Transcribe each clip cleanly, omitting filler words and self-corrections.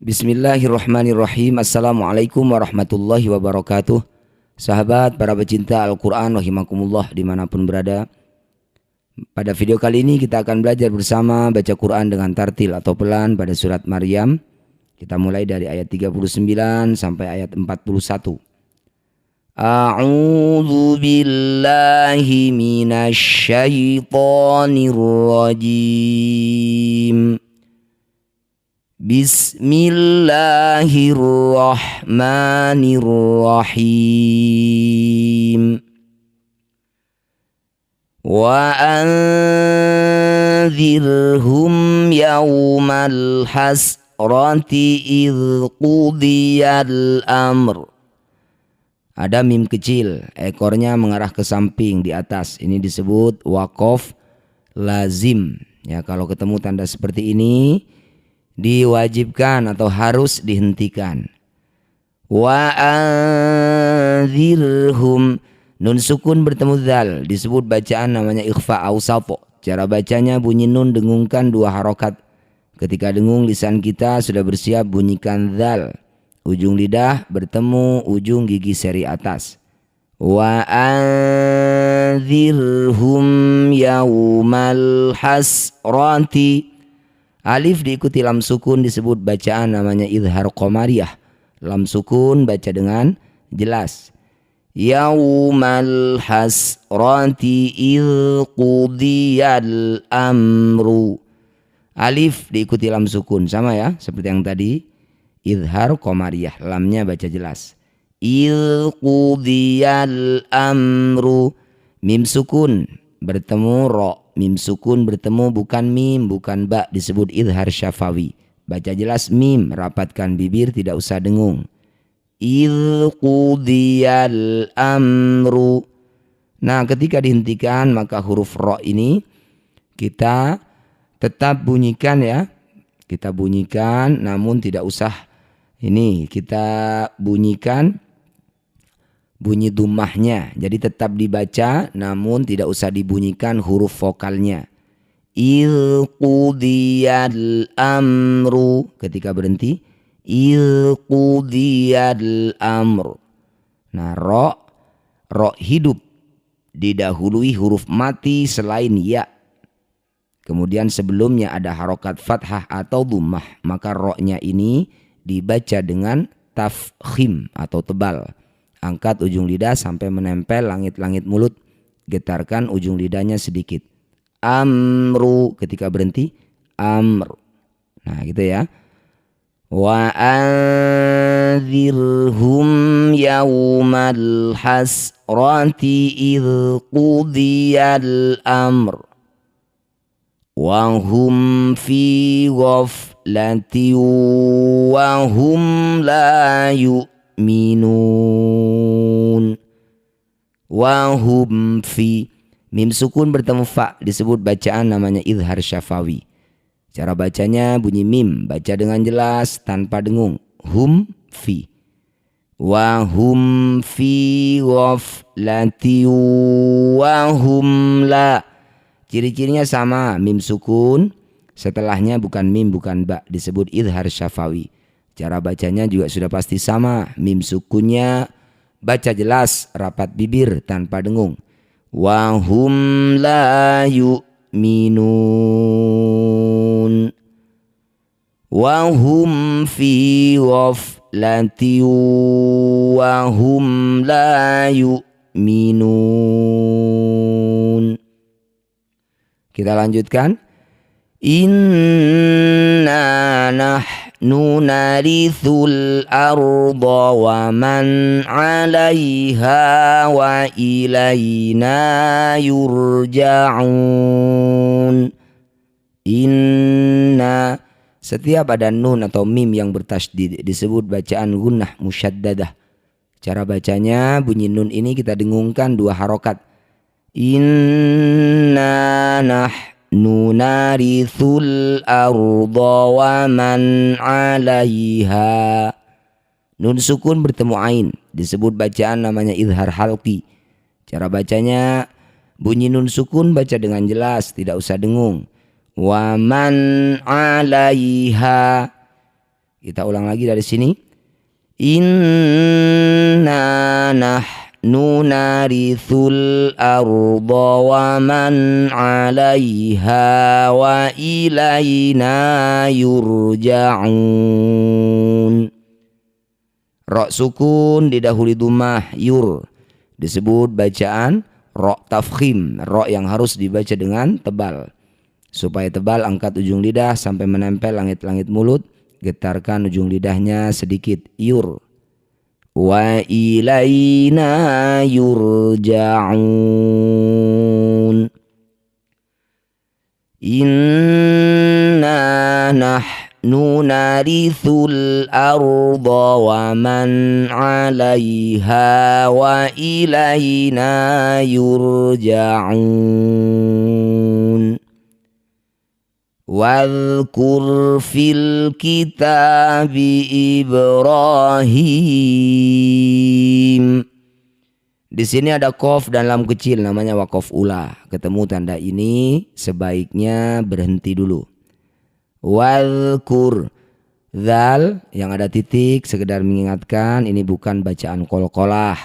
Bismillahirrahmanirrahim. Assalamualaikum warahmatullahi wabarakatuh. Sahabat para pecinta Al-Quran rahimakumullah dimanapun berada. Pada video kali ini kita akan belajar bersama baca Quran dengan tartil atau pelan pada surat Maryam. Kita mulai dari ayat 39 sampai ayat 41. A'udzu billahi minasy syaithanir rajim. Bismillahirrahmanirrahim. Wa anzirhum yawmal hasrati idh qudiyal amr. Ada mim kecil, ekornya mengarah ke samping di atas. Ini disebut waqaf lazim. Ya, kalau ketemu tanda seperti ini diwajibkan atau harus dihentikan. Wa anzirhum, nun sukun bertemu dzal, disebut bacaan namanya ikhfa awsat. Cara bacanya bunyi nun dengungkan 2 harokat. Ketika dengung lisan kita sudah bersiap bunyikan dzal. Ujung lidah bertemu ujung gigi seri atas. Wa anzirhum yaumal hasrati. Alif diikuti lam sukun disebut bacaan namanya idhar qamariyah. Lam sukun baca dengan jelas. Yaumal hasrati idh qudiyal amru. Alif diikuti lam sukun, sama ya seperti yang tadi. Idhar qamariyah, lamnya baca jelas. Idh qudiyal amru. Mim sukun bertemu ro. Mim sukun bertemu bukan mim, bukan ba, disebut idhar syafawi. Baca jelas mim, rapatkan bibir, tidak usah dengung. Idh qudiyal amru. Nah, ketika dihentikan maka huruf ro ini kita tetap bunyikan ya. Kita bunyikan namun tidak usah ini kita bunyikan bunyi dumahnya. Jadi tetap dibaca namun tidak usah dibunyikan huruf vokalnya. Il qudiyal amru. Ketika berhenti il qudiyal amru. Nah, ro hidup didahului huruf mati selain ya. Kemudian sebelumnya ada harokat fathah atau dumah, maka ro-nya ini dibaca dengan tafkhim atau tebal. Angkat ujung lidah sampai menempel langit-langit mulut. Getarkan ujung lidahnya sedikit. Amru, ketika berhenti amr. Nah, gitu ya. Wa anzirhum yaumal hasrati idh qudiyal amr. Wa hum fi ghaflati wa hum la minun. Wahum fi. Mim sukun bertemu fa disebut bacaan namanya idhar syafawi. Cara bacanya bunyi mim, baca dengan jelas tanpa dengung. Hum fi. Wahum fi ghaflati wahum la. Ciri-cirinya sama, mim sukun, setelahnya bukan mim bukan ba, disebut idhar syafawi. Cara bacanya juga sudah pasti sama. Mim sukunnya baca jelas, rapat bibir tanpa dengung. Wa hum la yu'minun. Wa hum fi ghaflati wa hum la yu'minun. Kita lanjutkan. Inna nahnu narithul arda wa man 'alaiha wa ilaina yurja'un. Inna, setiap ada nun atau mim yang bertasydid disebut bacaan gunnah musyaddadah. Cara bacanya bunyi nun ini kita dengungkan 2 harokat. Inna nahnu narithul arda wa man 'alaiha. Nun sukun bertemu ain disebut bacaan namanya idhar halqi. Cara bacanya bunyi nun sukun baca dengan jelas, tidak usah dengung. Wa man 'alaiha. Kita ulang lagi dari sini. Inna nahnu narithul arda wa man 'alaiha wa ilaina yurja'un. Ra sukun didahului dhammah yur. Disebut bacaan ra tafkhim, ra yang harus dibaca dengan tebal. Supaya tebal, angkat ujung lidah sampai menempel langit-langit mulut. Getarkan ujung lidahnya sedikit, yur. Wa ilaina yurja'un. Inna nahnu narithul arda wa man 'alaiha wa ilaina yurja'un. Wadhkur fil kitabi Ibrahim. Di sini ada qaf dan lam kecil, namanya waqaf ula. Ketemu tanda ini sebaiknya berhenti dulu. Wadhkur, dzal yang ada titik sekedar mengingatkan ini bukan bacaan qalqalah.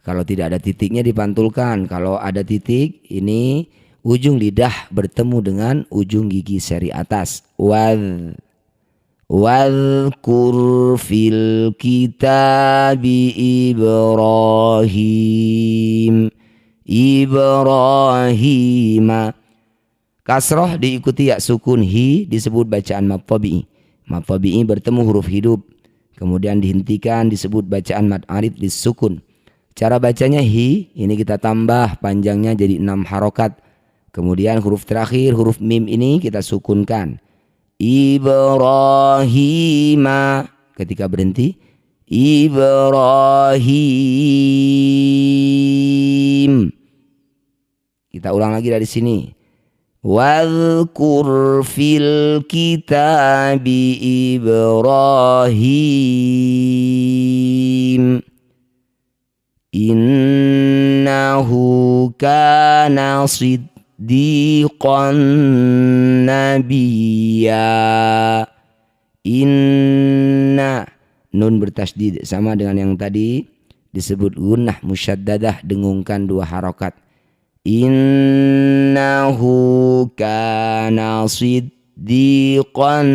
Kalau tidak ada titiknya dipantulkan. Kalau ada titik ini ujung lidah bertemu dengan ujung gigi seri atas. Wadhkur fil kitabi Ibrahim. Ibrahima. Kasroh diikuti ya sukun hi disebut bacaan mad tabi'i. Mad tabi'i bertemu huruf hidup. Kemudian dihentikan disebut bacaan mad arif disukun. Cara bacanya hi ini kita tambah panjangnya jadi 6 harokat. Kemudian huruf terakhir, huruf mim ini kita sukunkan. Ibrahima. Ketika berhenti, Ibrahim. Kita ulang lagi dari sini. Wadhkur fil kitabi Ibrahim. Innahu kana siddiqan nabiyya. Inna, nun bertasydid sama dengan yang tadi disebut gunnah musyaddadah, dengungkan 2 harokat. Innahu kana siddiqan.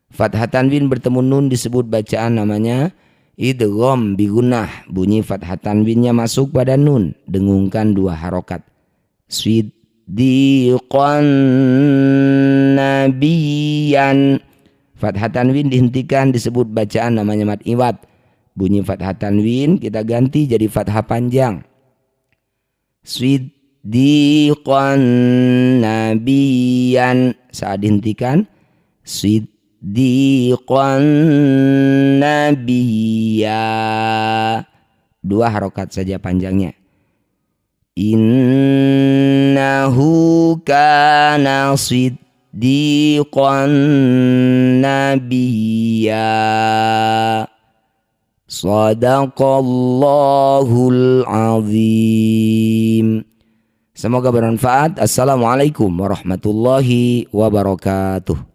Fathah tanwin bertemu nun disebut bacaan namanya idgham bi gunnah. Bunyi fathah tanwinnya masuk pada nun, dengungkan 2 harokat. Siddiqan nabiyan. Fathah tanwin dihentikan disebut bacaan namanya mad iwad. Bunyi fathah tanwin kita ganti jadi fathah panjang. Siddiqan nabiyan. Saat dihentikan siddiqan nabiyya. 2 harokat saja panjangnya. Innahu kana siddiqan nabiyya. Shadaqallahul azim. Semoga bermanfaat. Assalamualaikum warahmatullahi wabarakatuh.